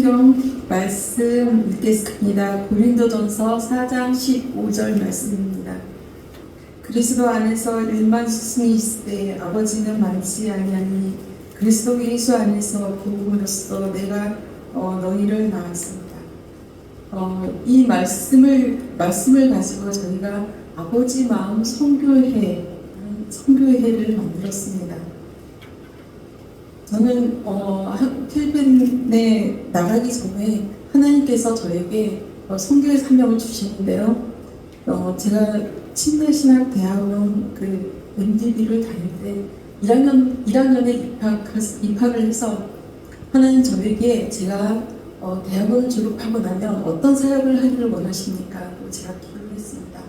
성경 말씀 읽겠습니다. 고린도전서 4장 15절 말씀입니다. 그리스도 안에서 일만 스승이 있으되 아버지는 많지 아니하니 그리스도 예수 안에서 복음으로써 내가 너희를 낳았습니다. 이 말씀을 가지고 저희가 아버지 마음 선교회를 만들었습니다. 저는 필리핀에 나가기 전에 하나님께서 저에게 선교의 사명을 주셨는데요. 제가 침례신학대학원 MDB를 다닐 때 1학년에 입학을 해서 하나님 저에게 제가 대학원을 졸업하고 나면 어떤 사역을 하기를 원하십니까? 제가 기도를 했습니다.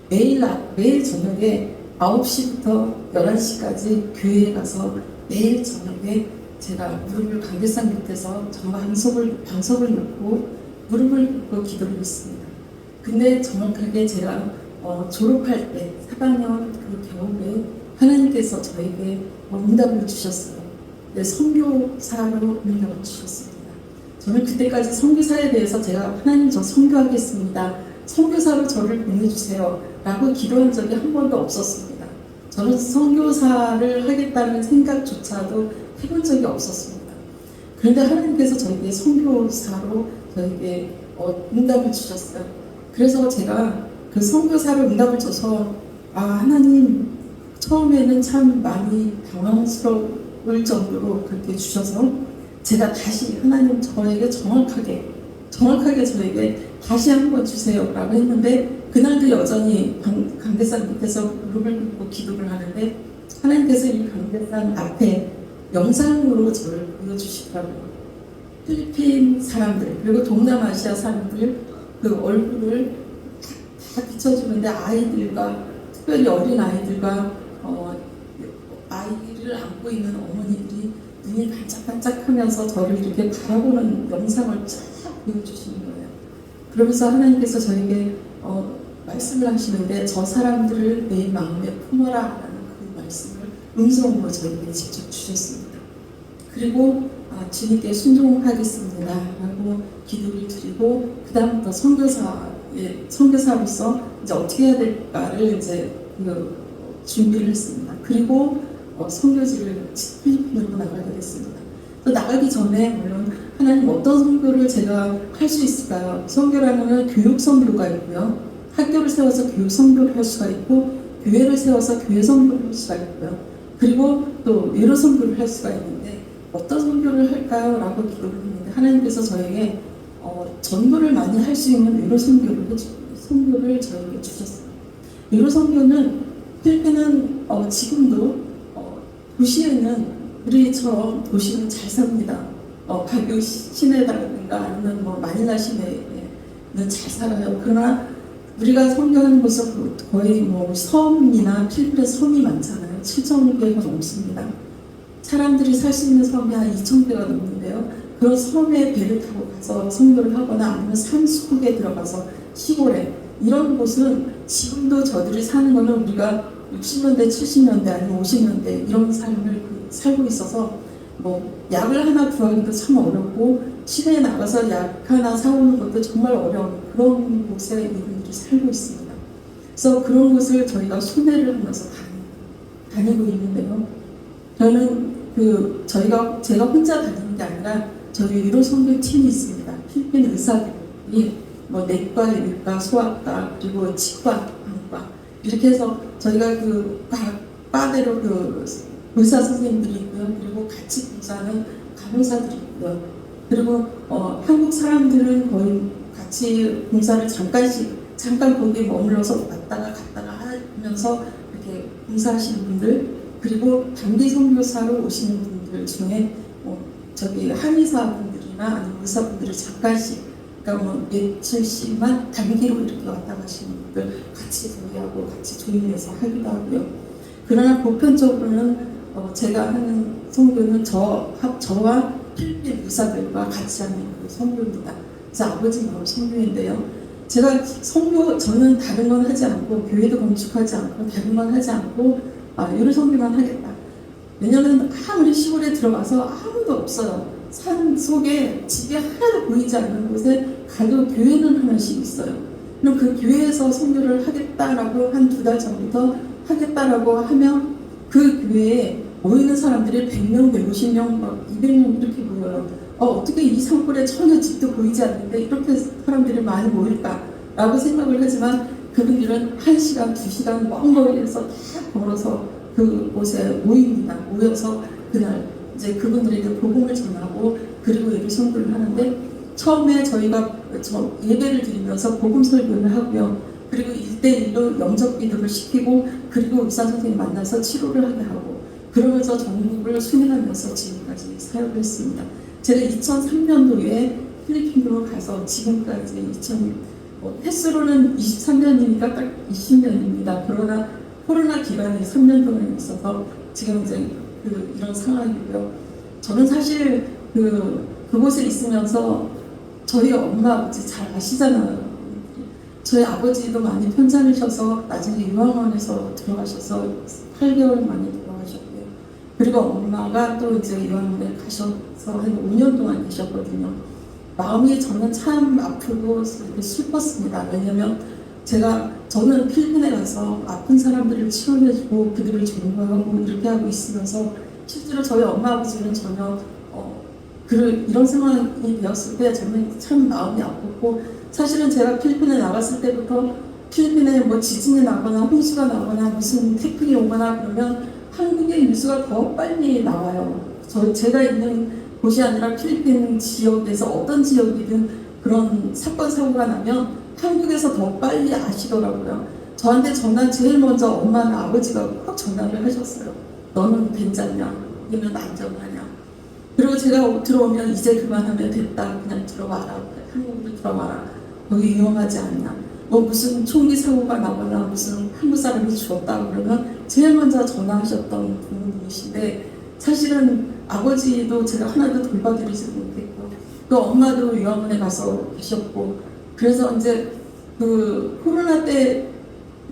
매일 저녁에 9시부터 11시까지 교회에 가서 매일 저녁에 제가 무릎을 강대상 밑에서 정말 방석을 놓고 무릎을 꿇고 기도를 했습니다. 근데 정확하게 제가 졸업할 때 4학년 겨울에 하나님께서 저에게 응답을 주셨어요. 네, 선교사로 응답을 주셨습니다. 저는 그때까지 선교사에 대해서 제가 하나님 저 선교하겠습니다. 선교사로 저를 보내주세요 라고 기도한 적이 한 번도 없었습니다. 저는 선교사를 하겠다는 생각조차도 해본 적이 없었습니다. 그런데 하나님께서 저에게 선교사로 저에게 응답을 주셨어요. 그래서 제가 그 선교사로 응답을 줘서 하나님 처음에는 참 많이 당황스러울 정도로 그렇게 주셔서 제가 다시 하나님 저에게 정확하게 저에게 다시 한번 주세요 라고 했는데 그날도 여전히 강대상 밑에서 무릎을 꿇고 기도를 하는데 하나님께서 이 강대상 앞에 영상으로 저를 보여주시더라고요. 필리핀 사람들 그리고 동남아시아 사람들 그 얼굴을 다 비춰주는데 아이들과 특별히 어린 아이들과 아이를 안고 있는 어머니들이 눈이 반짝반짝하면서 저를 이렇게 바라보는 영상을 쫙 보여주시는 거예요. 그러면서 하나님께서 저에게 말씀을 하시는데 저 사람들을 내 마음에 품어라 라는 그 말씀을 음성으로 저에게 직접 주셨습니다. 그리고 주님께 순종하겠습니다 라고 기도를 드리고 그 다음부터 선교사로서 이제 어떻게 해야 될까를 이제 준비를 했습니다. 그리고 선교지를 필리핀으로 나가게 됐습니다. 또 나가기 전에 물론 하나님 어떤 선교를 제가 할 수 있을까요? 선교라는 교육 선교가 있고요. 학교를 세워서 교육 선교를 할 수가 있고 교회를 세워서 교회 선교를 할 수가 있고요. 그리고 또 외로 선교를 할 수가 있는데 어떤 선교를 할까요? 라고 기도를 했는데 하나님께서 저에게 전도를 많이 할 수 있는 외로 선교를 저에게 주셨어요. 외로 선교는 필리핀은 지금도 도시에는 우리처럼 도시는 잘 삽니다. 바교 시내라든가 아니면 마닐라 시내에는 잘 살아요. 그러나 우리가 선교하는 곳은 거의 섬이나 필리핀에 섬이 많잖아요. 7,500개가 넘습니다. 사람들이 살 수 있는 섬이 한 2,000개가 넘는데요. 그런 섬에 배를 타고 가서 선교를 하거나 아니면 산속에 들어가서 시골에 이런 곳은 지금도 저들이 사는 거는 우리가 60년대, 70년대 아니면 50년대 이런 삶을 살고 있어서 약을 하나 구하기도 참 어렵고 시내에 나가서 약 하나 사오는 것도 정말 어려운 그런 곳에 이분들이 살고 있습니다. 그래서 그런 곳을 저희가 순회를 하면서 다니고 있는데요. 저는 제가 혼자 다니는 게 아니라 저희 의료 선교팀이 있습니다. 필리핀 의사들이 내과, 일과, 소아과 그리고 치과, 방과 이렇게 해서 저희가 각 과대로 의사 선생님들이 있고요. 그리고 같이 봉사하는 간호사들이 있고요. 그리고 한국 사람들은 거의 같이 봉사를 잠깐 거기에 머물러서 왔다가 갔다가 하면서 이렇게 봉사하시는 분들 그리고 단기 선교사로 오시는 분들 중에 한의사분들이나 아니면 의사분들이 잠깐씩 그러니까 며칠씩만 단기로 이렇게 왔다 가시는 분들 같이 저희하고 같이 조인해서 하기도 하고요. 그러나 보편적으로는 제가 하는 선교는 저와 필리핀 의사들과 같이 하는 그 선교입니다. 그래서 아버지 마음 선교인데요. 저는 다른 건 하지 않고 교회도 건축하지 않고 다른 건 하지 않고 이런 선교만 하겠다. 왜냐하면 아무리 시골에 들어가서 아무도 없어요. 산 속에 집이 하나도 보이지 않는 곳에 가도 교회는 하나씩 있어요. 그럼 그 교회에서 선교를 하겠다라고 한 2달 전부터 하겠다라고 하면 그 교회에 모이는 사람들이 100명, 150명, 막 200명 이렇게 모여요. 어떻게 이 산골에 전혀 집도 보이지 않는데 이렇게 사람들이 많이 모일까라고 생각을 하지만 그분들은 1시간, 2시간 먼 거리에서 다 걸어서 그곳에 모입니다. 모여서 그날 이제 그분들에게 복음을 전하고 그리고 예배 선교를 하는데 처음에 저희가 예배를 드리면서 복음 설교를 하고요. 그리고 1대1로 영접 기도를 시키고 그리고 의사 선생님 만나서 치료를 하게 하고 그러면서 전국을 순회하면서 지금까지 사역을 했습니다. 제가 2003년도에 필리핀으로 가서 지금까지 횟수로는 23년이니까 딱 20년입니다. 그러나 코로나 기간이 3년 동안 있어서 지금 이제 이런 상황이고요. 저는 사실 그곳에 있으면서 저희 엄마 아버지 잘 아시잖아요. 저희 아버지도 많이 편찮으셔서 나중에 유학원에서 들어가셔서 8개월 만에 돌아가셨고요. 그리고 엄마가 또 이제 유학원에 가셔서 한 5년 동안 계셨거든요. 마음이 저는 참 아프고 슬펐습니다. 왜냐면 저는 필리핀에 가서 아픈 사람들을 치료해주고 그들을 전도하고 이렇게 하고 있으면서 실제로 저희 엄마 아버지는 전혀 이런 상황이 되었을 때 저는 참 마음이 아팠고 사실은 제가 필리핀에 나갔을 때부터 필리핀에 뭐 지진이 나거나 홍수가 나거나 무슨 태풍이 오거나 그러면 한국의 뉴스가 더 빨리 나와요. 제가 있는 곳이 아니라 필리핀 지역에서 어떤 지역이든 그런 사건 사고가 나면 한국에서 더 빨리 아시더라고요. 저한테 제일 먼저 엄마나 아버지가 꼭 전화를 하셨어요. 너는 괜찮냐? 너는 안전하냐? 그리고 제가 들어오면 이제 그만하면 됐다. 그냥 들어와라. 한국으로 들어와라. 거기 위험하지 않냐. 뭐 무슨 총기 사고가 나거나 무슨 한국 사람이 죽었다 그러면 제일 먼저 전화하셨던 분이신데 사실은 아버지도 제가 하나도 돌봐드리지 못했고 또 엄마도 유학원에 가서 계셨고 그래서 이제 코로나 때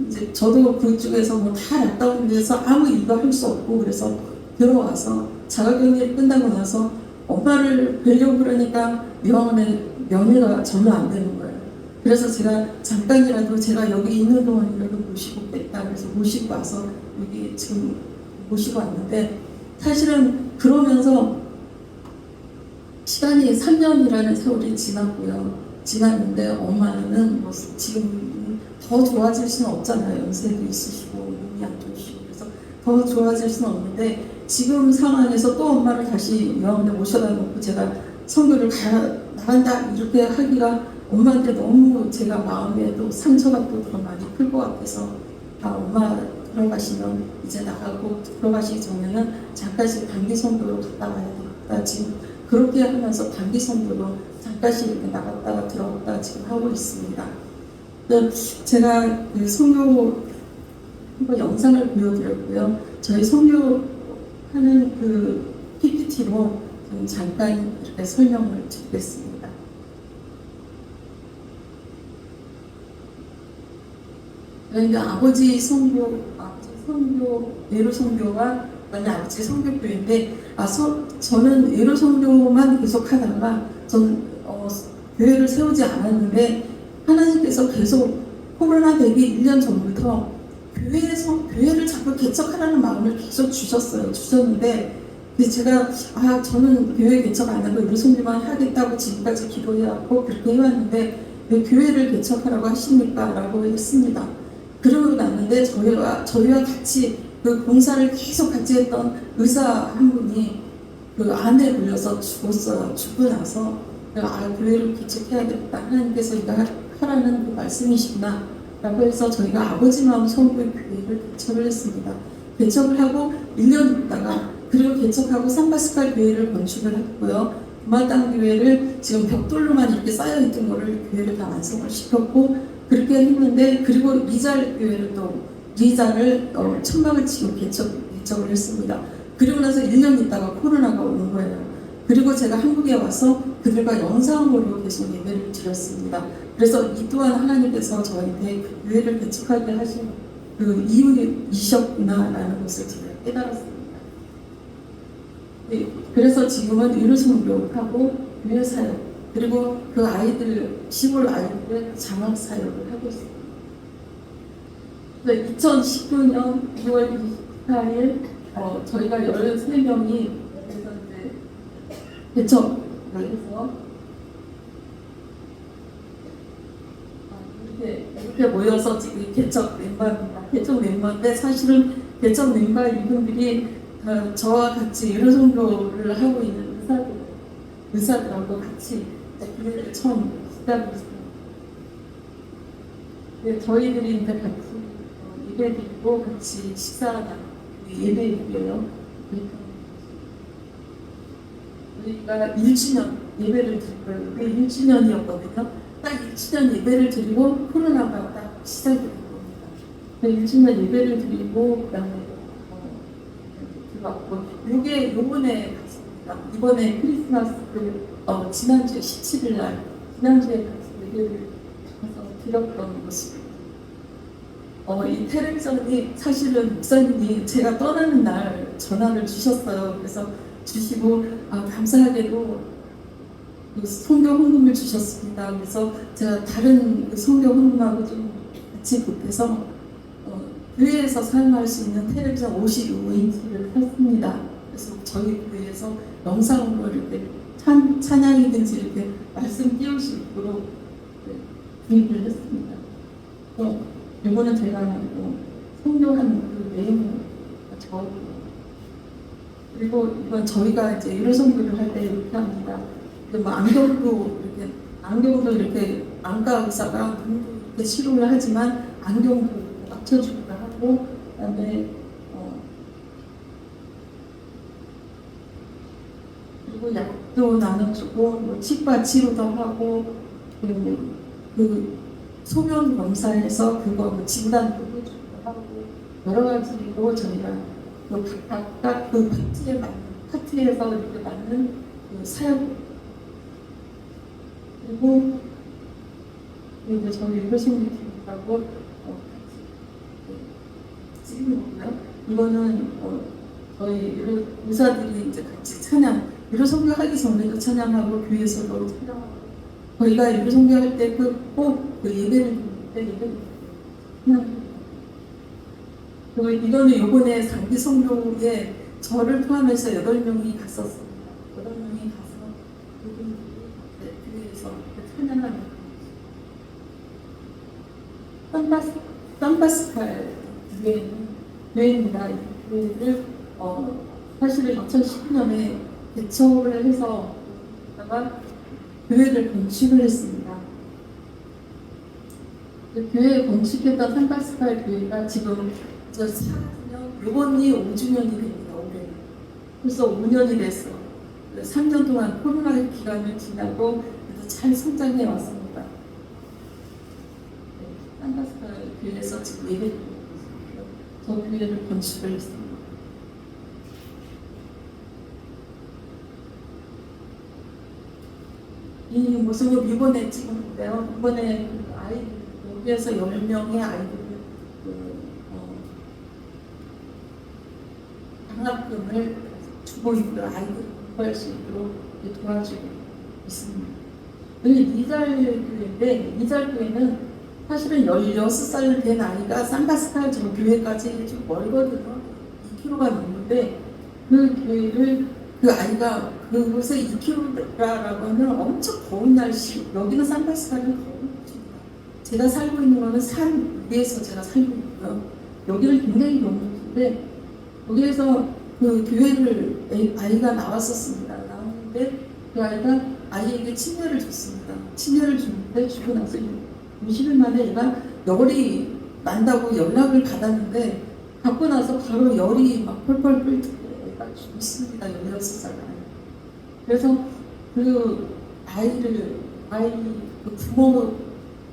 이제 저도 그쪽에서 뭐 다 락다운 돼서 아무 일도 할 수 없고 그래서 들어와서 자가격리 끝나고 나서 엄마를 뵈려고 그러니까 유학원에 면회가 전혀 안 되는 거예요. 그래서 제가 잠깐이라도 제가 여기 있는 동안이라도 모시고 뺐다 그래서 모시고 와서 여기 지금 모시고 왔는데 사실은 그러면서 시간이 3년이라는 세월이 지났는데 엄마는 뭐 지금 더 좋아질 수는 없잖아요. 연세도 있으시고 몸이 안 좋으시고 그래서 더 좋아질 수는 없는데 지금 상황에서 또 엄마를 다시 유학원에 모셔다 놓고 제가 선교를 나간다 이렇게 하기가 엄마한테 너무 제가 마음에도 상처가 또 더 많이 클 것 같아서 엄마 돌아가시면 이제 나가고 돌아가시기 전에는 잠깐씩 단기 선교로 갔다 와야 되겠다 지금 그렇게 하면서 단기 선교로 잠깐씩 이렇게 나갔다가 들어갔다가 지금 하고 있습니다. 제가 선교 한번 영상을 보여드렸고요. 저희 선교하는 PPT로 잠깐 이렇게 설명을 드리겠습니다. 그러니까 아버지 선교, 예로 선교와 그다음에 아버지 선교교회인데 저는 예로 선교만 계속 하다가 저는 교회를 세우지 않았는데 하나님께서 계속 코로나 되기 1년 전부터 교회를 자꾸 개척하라는 마음을 계속 주셨는데 제가 저는 교회 개척 안 하고 예로 선교만 하겠다고 지금까지 기도해왔고 그렇게 해왔는데 왜 교회를 개척하라고 하십니까? 라고 했습니다. 그러고 났는데 저희와 같이 그 공사를 계속 같이 했던 의사 한 분이 암에 걸려서 죽었어요. 죽고 나서 교회를 개척해야겠다. 하나님께서 이거 하라는 말씀이시구나. 라고 해서 저희가 아버지 마음 선교회 교회를 개척을 했습니다. 개척을 하고 1년 있다가 그리고 개척하고 산바스칼 교회를 건축을 했고요. 부마땅 교회를 지금 벽돌로만 이렇게 쌓여있던 거를 교회를 다 완성을 시켰고 그렇게 했는데 그리고 리잘 교회를 리잘을 천막을 치고 개척을 했습니다. 그리고 나서 1년 있다가 코로나가 오는 거예요. 그리고 제가 한국에 와서 그들과 영상으로 계속 예배를 드렸습니다. 그래서 이 또한 하나님께서 저한테 교회를 개척하게 하신 이유이셨구나라는 것을 제가 깨달았습니다. 그래서 지금은 의료선교하고 교회 사역, 그리고 그 아이들, 시골 아이들의 장학 사역을 하고 있습니다. 2019년 2월 24일 저희가 13명이 그래서 이제 개척을 해서 이렇게 모여서 지금 개척 멤버입니다. 개척 멤버인데 사실은 개척 멤버 이분들이 저와 같이 의료선교를 하고 있는 의사들하고 같이 교회를 처음 시작했습니다. 저희들이 이제 같이 예배드리고 같이 식사하다 예배드려요. 저희가 1주년 예배를 드릴 거예요. 그게 1주년이었거든요. 딱 1주년 예배를 드리고 코로나가 딱 시작이 된 겁니다. 1주년 예배를 드리고 그다음에 들어왔고 이게 요번에 갔습니다. 이번에 크리스마스 지난주 17일 날 지난주에 같이 예배를 가서 드렸던 것입니다. 이 텔레비전이 사실은 목사님이 제가 떠나는 날 전화를 주셨어요. 그래서 주시고 감사하게도 선교 헌금을 주셨습니다. 그래서 제가 다른 선교 헌금하고 좀 같이 보태서 교회에서 사용할 수 있는 텔레비전 55인치를 샀습니다. 그래서 저희 교회에서 영상으로 이렇게 찬양이든지 이렇게 말씀 띄울 수 있도록 구입을 했습니다. 이거는 제가 선교한 그 내용을 적었고요. 그리고 이건 저희가 이제 의료선교를 할 때 이렇게 합니다. 안경도 이렇게 안과 의사가 눈도 이렇게 치료를 하지만 안경도 맞춰주기도 하고, 그다음에 그리고 약도 나눠주고 치과 치료도 하고, 그리고 그 소변 검사에서 그거 진단도 해주기도 하고 여러 가지로 저희가 각각 그 파트에서 이렇게 맞는 그 사역, 그리고 이제 저희 의료선교팀하고 찍는 거고요. 이거는 저희 의사들이 이제 같이 찬양, 의료선교하기 전에도 찬양하고 교회에서도 찬양하고 저희가 의료선교할 때 꼭 예배를 드릴 때 그리고 이거는 이번에 장기 선교에 저를 포함해서 8명이 갔었습니다. 8명이 가서 그분들이 교회에서 찬양하는 산파스칼 교회입니다. 이 교회를 사실은 2019년에 개척을 해서 교회를 건축을 했습니다. 교회 건축했던 산파스칼 교회가 지금 4년, 이번이 5주년이 됩니다. 올해. 벌써 5년이 됐어. 3년 동안 코로나 기간을 지나고 잘 성장해 왔습니다. 산파스칼 교회에서 지금 예배를 드리고 있습니다. 저 교회를 건축을 했습니다. 이 모습을 이번에 찍었는데요. 이번에 아이들, 여기에서 10명의 아이들을 장학금을 주고 있고요. 아이들을 공부할 수 있도록 도와주고 있습니다. 여기 이잘교회인데, 이잘교회는 사실은 16살 된 아이가 산파스칼 저 교회까지 좀 멀거든요. 2km가 넘는데 그 교회를 그 아이가 그곳에 2km라고 하면 엄청 더운 날씨, 여기는 산파스칼은 더운 곳입니다. 제가 살고 있는 거는 산 위에서 제가 살고 있고요. 여기는 굉장히 더운 곳인데 여기에서 그 교회를 아이가 나왔었습니다. 나왔는데 그 아이가 아이에게 침례를 줬습니다. 침례를 줬는데 주고 나서 20일 만에 얘가 열이 난다고 연락을 받았는데 갖고 나서 바로 열이 막 펄펄 끓는데 애가 죽습니다. 16살 아이. 그래서 그 아이 그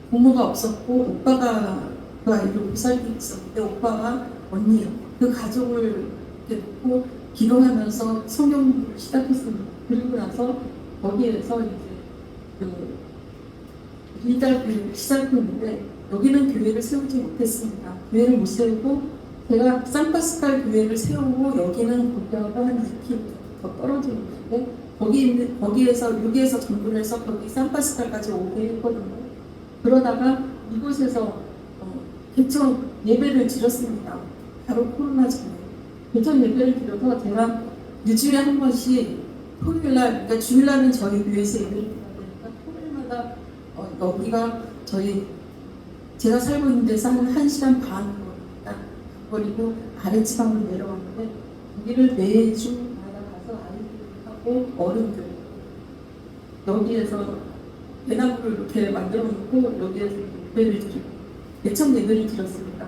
부모가 없었고 오빠가 그 아이를 못 살게 있었는데 오빠가 언니 그 가족을 이렇게 놓고 기도하면서 성경 공부를 시작했습니다. 그리고 나서 거기에서 이제 그 일달 교회를 시작했는데 여기는 교회를 세우지 못했습니다. 교회를 못 세우고 제가 산파스칼 교회를 세우고 여기는 국가가 한 2km 더 떨어져 있는 있는데 거기에서 여기에서 전도를 해서 거기 산파스칼까지 오게 했거든요. 그러다가 이곳에서 개천 예배를 드렸습니다. 바로 코로나 전에 개천 예배를 드려서 제가 일주일에 한 번씩 토요일날, 그러니까 주일날은 저희 교회에서 예배를 드려야 되니까 토요일마다 여기가 제가 살고 있는 데서 한 1시간 반 거리고 아랫지방으로 내려왔는데 거기를 매주마다 가서 아이들하고 어른들 여기에서 대나무를 이렇게 만들어 놓고 여기에서 예배를 드리고 예천 예배를 드렸습니다.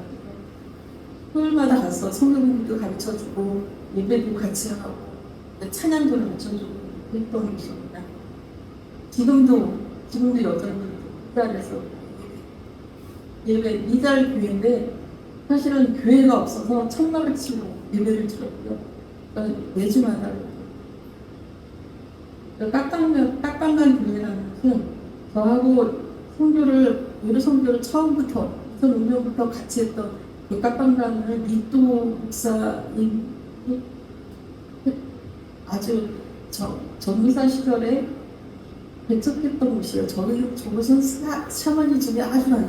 토요일마다 가서 성경도 가르쳐주고 예배도 같이 하고 찬양도 가르쳐주고 했던 곳입니다. 지금도 여전히 이달에서 예배 이달 교회인데 사실은 교회가 없어서 천막을 치고 예배를 드렸고요. 그러니까 매주마다 깍방간 교회라는 것은 저하고 예배 선교를 처음부터 2005년부터 같이 했던 그 깍방간을 리또 목사님이 아주 전무사 시절에 배척했던 곳이에요. 저것은 샤머니즘이 아주 많이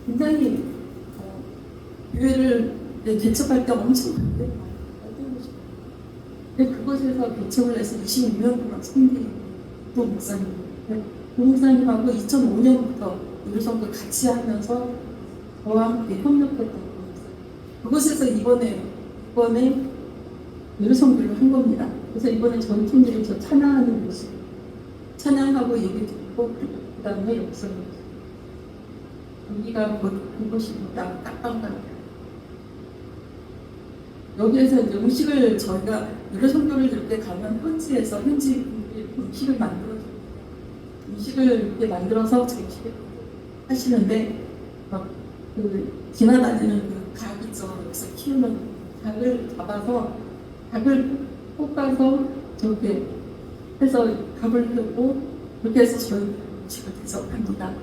굉장히 교회를 개척할 때 엄청 반대했던 곳이에요. 근데 그곳에서 개척을 해서 26년 동안 섬긴 또 목사님. 그 목사님하고 2005년부터 유로선교 같이 하면서 저와 함께 협력했던 그곳에서 이번에 유로선교를 한 겁니다. 그래서 이번에 저희 팀들이 저 찬양하는 모습, 찬양하고 얘기 듣고 그 다음에 여기서 여기가 그곳입니다. 깍방간. 여기에서 이제 음식을 저희가 유로선교를 이렇게 가면 현지에서 현지 분들이 음식을 만들어줍니다. 음식을 이렇게 만들어서 음식을 하시는데 지나다니는 닭 있죠. 여기서 키우는 닭을 잡아서 닭을 볶아서 저렇게 해서 밥을 펴고 그렇게 해서 저희 음식을 대접합니다.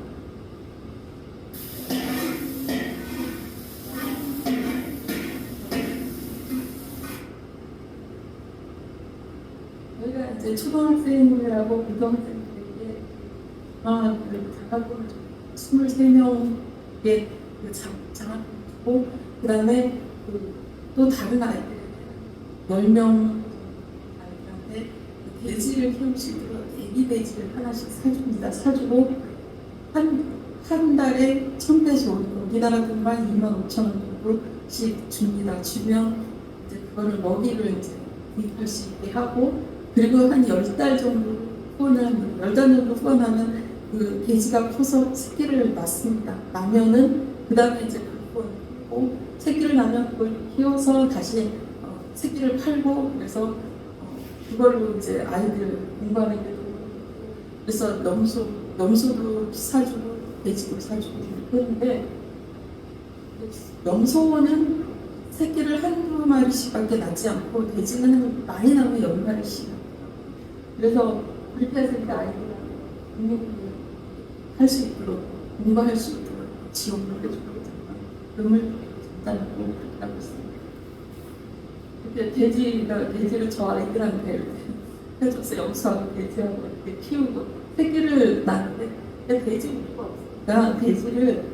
저희가 이제 초등학생이라고 고등학생들에게 장학금을 23명의 장학금을 주고 그 다음에 또 다른 아이들 10명 아이들한테 돼지를 키울 수 있도록 애기 돼지를 하나씩 사줍니다. 사주고 한 달에 1,000대씩 우리나라 돈만 25,000원 정도씩 줍니다. 주면 이제 그거를 먹이를 이제 구입할 수 있게 하고 그리고 한 10달 정도 후원하면 그 돼지가 커서 새끼를 낳습니다. 나면은 그 다음에 이제 그거 새끼를 낳으면 그걸 키워서 다시 새끼를 팔고 그래서 그걸로 이제 아이들 공부하는 게 그래서 염소도 사주고 돼지도 사주고 이렇게 했는데 염소는 새끼를 한두 마리씩밖에 낳지 않고 돼지는 많이 낳으면 10마리씩 그래서 그렇게 해서 이제 아이들은 할 수 있도록 공부할 수 있도록 지원을 해주고 금을 전달하고 그렇게 하고 있습니다. 돼지를 저 아이들한테 이렇게 해줘서 염소하고 돼지하고 이렇게 키우고 새끼를 낳는데 돼지 우리가 없으니까 돼지를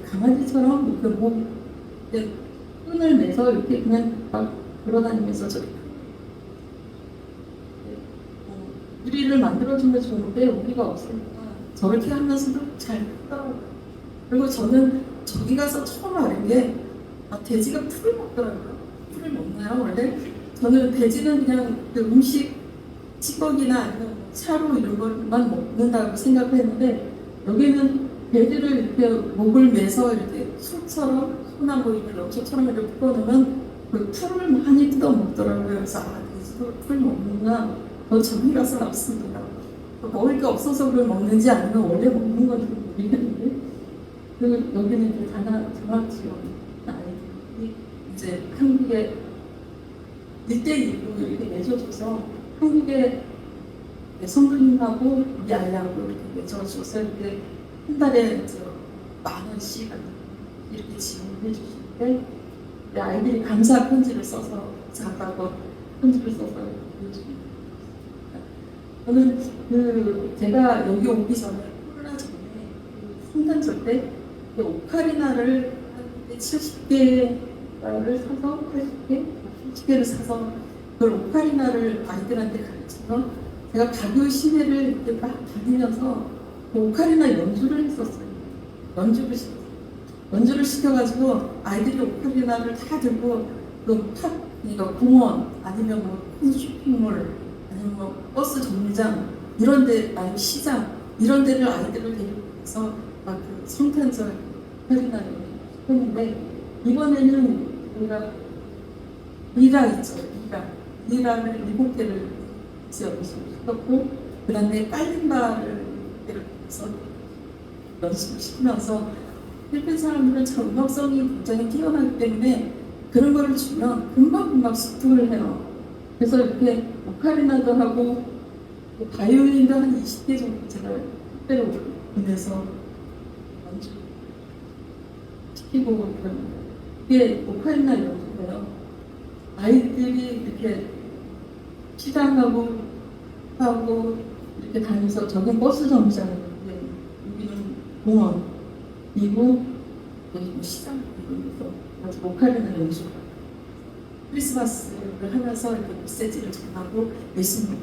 강아지처럼 이렇게 끈을 매서 이렇게 그냥 막 돌아다니면서 저렇게 우리를 만들어주면 좋은데 우리가 없으니까 저렇게 하면서도 잘 크더라고요. 그리고 저는 저기 가서 처음 알은 게 돼지가 풀을 먹더라고요. 풀을 먹나요 원래? 저는 돼지는 그냥 그 음식 찌꺼기나 아니면 차로 이런 것만 먹는다고 생각을 했는데 여기는 돼지를 이렇게 목을 매서 이렇게 소처럼 소나 뭐 이런 염소처럼 이렇게 풀어놓으면 그 풀을 많이 뜯어 먹더라고요. 그래서 돼지도 풀 먹는구나. 저기 가서 없습니다. 먹을 게 없어서 그걸 먹는지 아니면 원래 먹는 건지 모르겠는데 그리고 여기는 이제 장학지원 아이들이 이제 한국에 1대2로 이렇게 맺어줘서 한국에 성도님하고 우리 아이하고 이렇게 맺어줘서 이렇게 한 달에 10,000원씩 이렇게 지원해 주시는데 아이들이 감사 편지를 써서 작가가 편지를 써서 저는 제가 여기 오기 전에 코로나 전에 성탄절 때 오카리나를 한 70개를 사서 80개? 70개를 사서 그걸 오카리나를 아이들한테 가르치면 제가 가교 시내를 이렇게 막 다니면서 그 오카리나 연주를 했었어요. 연주를 시켜가지고 아이들이 오카리나를 다 들고 그러니까 공원 아니면 뭐 쇼핑몰 아니면 뭐 버스 정류장 이런데 아니면 시장 이런 데를 아이들을 데리고 가서 막 그 성탄절 오카리나를 했는데 이번에는 우리가 미라 있죠. 미라를 7개를 지어주셨고 그 다음에 깔림바를 해서 연습을 시키면서 필리핀 사람들은 참 음악성이 굉장히 뛰어나기 때문에 그런 거를 주면 금방 습득을 해요. 그래서 이렇게 오카리나도 하고 바이올린도 한 20개 정도 제가 택배로 보내서 연주 시키고 그럽니다. 이게 오카리나 연주예요. 아이들이 이렇게 시장하고 이렇게 다니면서 저긴 버스 정류장인데 여기는 공원이고 여기 시장 이러면서 아주 오카리나 연주가 크리스마스를 하면서 이렇게 메시지를 전하고 예수님을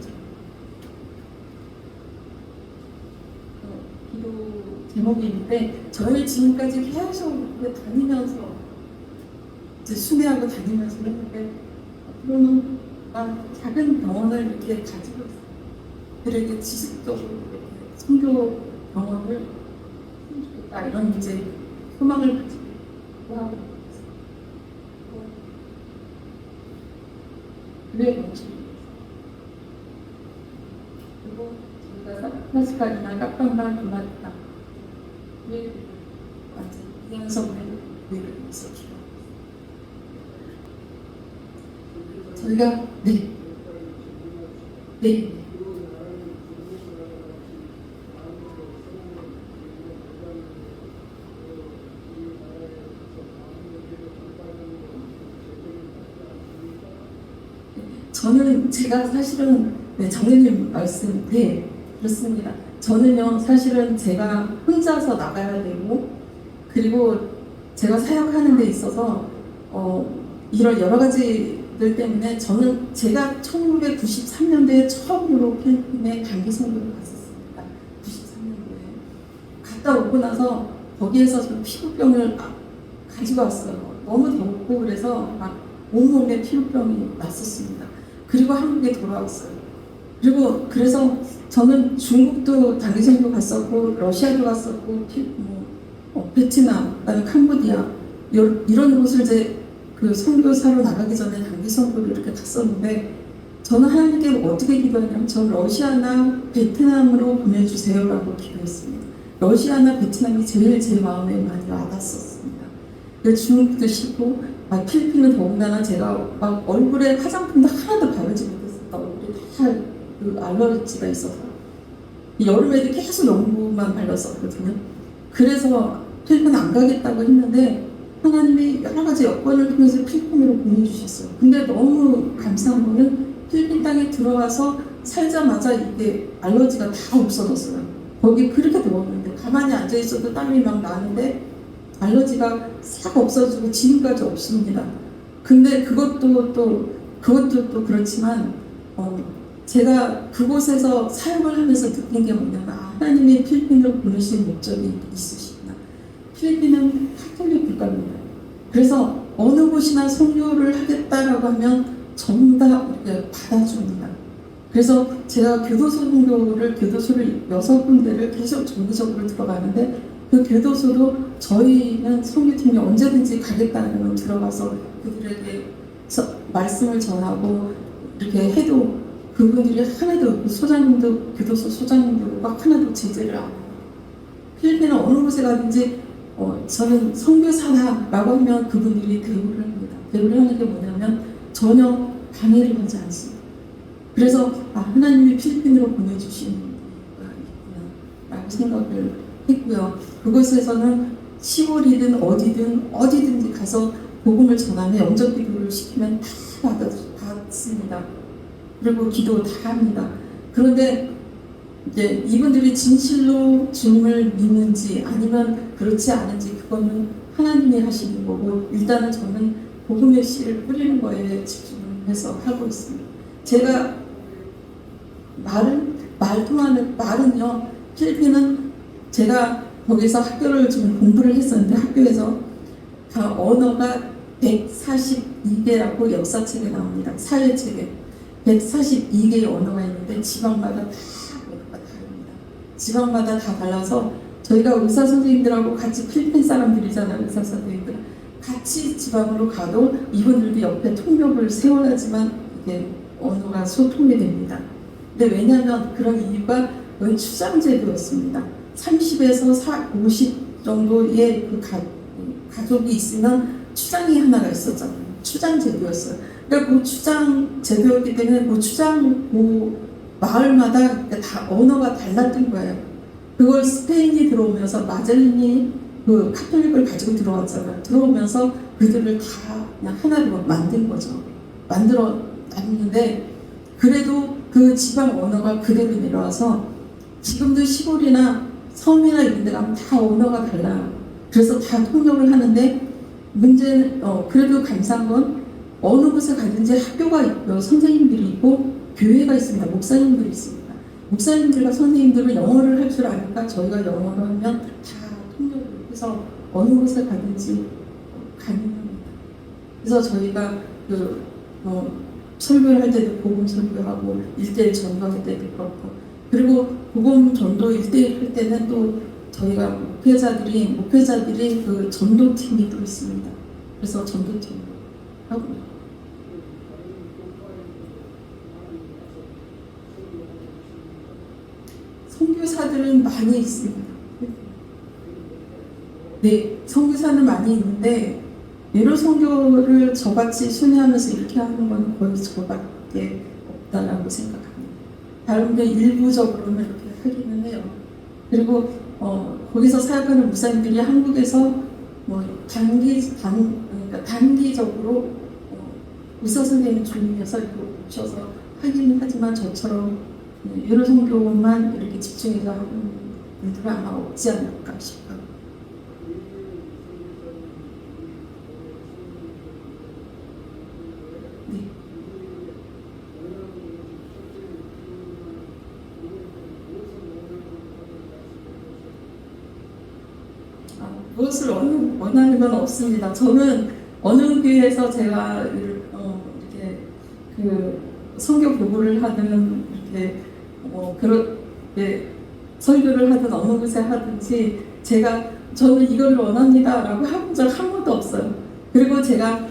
기도 제목이 있는데 저희 지금까지 계속 다니면서 이제 순회하고 다니면서 했는데 앞으로는 작은 병원을 이렇게 가지고 그들에게 지속적으로 이렇게 선교 병원을 해주겠다 이런 이제 소망을 가지고 하고 그래 그리고 저희가 사스까지나 깜깜한 그만이다 완전 이연성을 있었죠. 저희가 네. 저는 제가 사실은 장로님 말씀 그렇습니다. 저는요 사실은 제가 혼자서 나가야 되고 그리고 제가 사역하는 데 있어서 이런 여러 가지들 때문에 저는 제가 1993년도에 처음으로 필리핀에 단기 선교를 갔었습니다. 93년도에 갔다 오고 나서 거기에서 좀 피부병을 가지고 왔어요. 너무 덥고 그래서 막 온몸에 피부병이 났었습니다. 그리고 한국에 돌아왔어요. 그리고 그래서 저는 중국도 단기 선교 갔었고 러시아도 갔었고 베트남, 그다음에 캄보디아 이런 곳을 이제 그 선교사로 나가기 전에 단기 선교를 이렇게 갔었는데 저는 하나님께 어떻게 기도했냐면 저 러시아나 베트남으로 보내주세요라고 기도했습니다. 러시아나 베트남이 제일 제 마음에 많이 와닿았었습니다. 중국도 싫고 필리핀은 더군다나 제가 막 얼굴에 화장품도 하나도 바르지 못했었다. 얼굴에 다 그 알러지가 있어서 여름에도 계속 연고만 발랐었거든요. 그래서 필리핀 안 가겠다고 했는데 하나님이 여러 가지 여건을 통해서 필리핀으로 보내주셨어요. 근데 너무 감사한 거는 필리핀 땅에 들어와서 살자마자 이게 알러지가 다 없어졌어요. 거기 그렇게 더웠는데 가만히 앉아 있어도 땀이 막 나는데 알러지가 싹 없어지고 지금까지 없습니다. 근데 그것도 또 그렇지만 제가 그곳에서 사역을 하면서 느낀 게 뭐냐면 하나님이 필리핀으로 보내신 목적이 있으시구나. 필리핀은 카톨릭 국가입니다. 그래서 어느 곳이나 선교를 하겠다라고 하면 전부 다 받아줍니다. 그래서 제가 교도소를 6군데를 계속 정기적으로 들어가는데 그 교도소도 저희는 선교팀이 언제든지 가겠다는 들어가서 그들에게 말씀을 전하고 이렇게 해도 그분들이 하나도 교도소 소장님도 하나도 제재를 안 해요. 필리핀은 어느 곳에 가든지 저는 선교사다라고 하면 그분들이 대우를 합니다. 대우를 하는 게 뭐냐면 전혀 방해를 하지 않습니다. 그래서 하나님이 필리핀으로 보내주신 있구나라고 생각을 했고요. 그곳에서는 10월이든 어디든지 가서 복음을 전하면 영접 기도를 시키면 다 받습니다. 그리고 기도 다 합니다. 그런데 이제 이분들이 진실로 주님을 믿는지 아니면 그렇지 않은지 그거는 하나님이 하시는 거고, 일단은 저는 복음의 씨를 뿌리는 거에 집중을 해서 하고 있습니다. 제가 말은요, 필리핀은 제가 거기서 학교를 좀 공부를 했었는데, 학교에서 다 언어가 142개라고 역사책에 나옵니다. 사회책에 142개의 언어가 있는데 지방마다 다 언어가 다릅니다. 지방마다 다 달라서 저희가 의사 선생님들하고 같이 필리핀 사람들이잖아요. 의사 선생님들 같이 지방으로 가도 이분들도 옆에 통역을 세워야지만 이게 언어가 소통이 됩니다. 근데 왜냐하면 그런 이유가 추장제도였습니다. 30에서 50 정도의 그 가족이 있으면 추장이 하나가 있었잖아요. 추장제도였어요. 그러니까 그 추장제도였기 때문에 그 추장 그 마을마다 다 언어가 달랐던 거예요. 그걸 스페인이 들어오면서 마젤린이 그 카톨릭을 가지고 들어왔잖아요. 들어오면서 그들을 다 그냥 하나로 만든 거죠. 만들어 놨는데 그래도 그 지방 언어가 그대로 내려와서 지금도 시골이나 섬이나 이런 데 가면 다 언어가 달라요. 그래서 다 통역을 하는데 문제는 그래도 감사한 건 어느 곳에 가든지 학교가 있고 선생님들이 있고 교회가 있습니다. 목사님들이 있습니다. 목사님들과 선생님들은 영어를 할 줄 아니까 저희가 영어로 하면 다 통역을 해서 어느 곳에 가든지 가능합니다. 그래서 저희가 설교를 할 때도 복음 설교하고 1:1 전도할 때도 그렇고, 그리고 복음 전도 1:1 할 때는 또 저희가 목회자들이 그 전도팀이 또 있습니다. 그래서 전도팀 하고 선교사들은 많이 있습니다. 네, 선교사는 많이 있는데 예로 선교를 저같이 순회하면서 이렇게 하는 건 거의 저밖에 없다라고 생각합니다. 다른 게 일부적으로는 이렇게 하기는 해요. 그리고 거기서 사역하는 목사님들이 한국에서 그러니까 단기적으로 의사 선생님 주님에서 이렇게 오셔서 하기는 하지만 저처럼 예로 선교만 이렇게 집중해서 하는 분들은 아마 없지 않을까 싶어요. 네. 무엇을 원하는 건 없습니다. 저는 어느 교회에서 제가 이렇게 그 선교 보고를 하든 이렇게 그렇게 설교를 하든 어느 곳에 하든지 저는 이걸 원합니다라고 해본 적 한 번도 없어요. 그리고 제가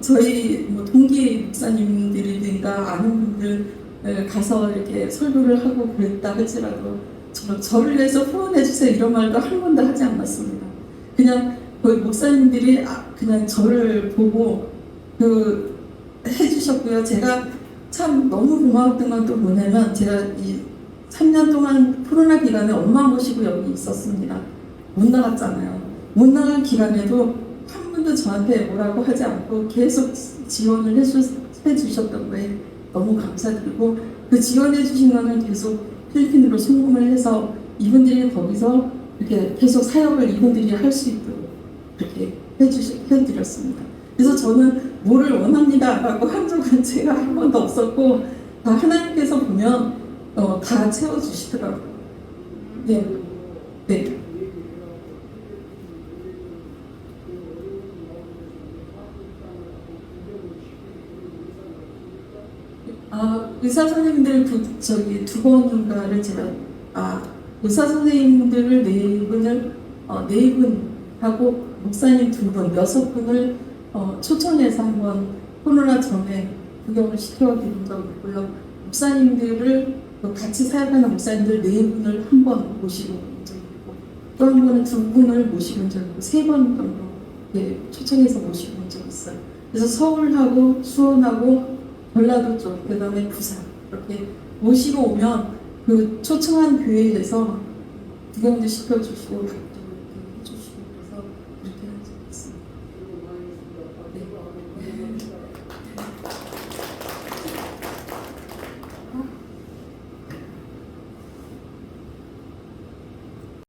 저희 동기 목사님들이든가 아는 분들 가서 이렇게 설교를 하고 그랬다 할지라도 저를 위해서 후원해 주세요 이런 말도 한 번도 하지 않았습니다. 그냥 거기 목사님들이 그냥 저를 보고 해주셨고요. 제가 참 너무 고마웠던 건 또 뭐냐면 제가 이 3년 동안 코로나 기간에 엄마 모시고 여기 있었습니다. 못 나갔잖아요. 못 나간 기간에도 한 번도 저한테 뭐라고 하지 않고 계속 지원을 해주셨던 거에 너무 감사드리고, 그 지원해 주신 거는 계속 필리핀으로 송금을 해서 이분들이 거기서 이렇게 계속 사역을 이분들이 할 수 있도록 그렇게 해드렸습니다. 그래서 저는 뭐를 원합니다라고 한 적은 제가 한 번도 없었고, 다 하나님께서 보면 다 채워주시더라고요. 네. 네. 의사 선생님들 두 번인가를 제가 의사 선생님들을 네 분하고 목사님 2분, 6분을 초청해서 한번 코로나 전에 구경을 시켜드린 적이 있고요. 목사님들을 같이 사역하는 목사님들 4분을 한 번 모시고 온 적이 있고, 또 한 번은 2분을 모시고 온 적이 있고, 3번 정도 초청해서 모시고 온 적이 있어요. 그래서 서울하고 수원하고 전라도 쪽, 그 다음에 부산 이렇게 모시고 오면 그 초청한 교회에서 구경도 시켜주시고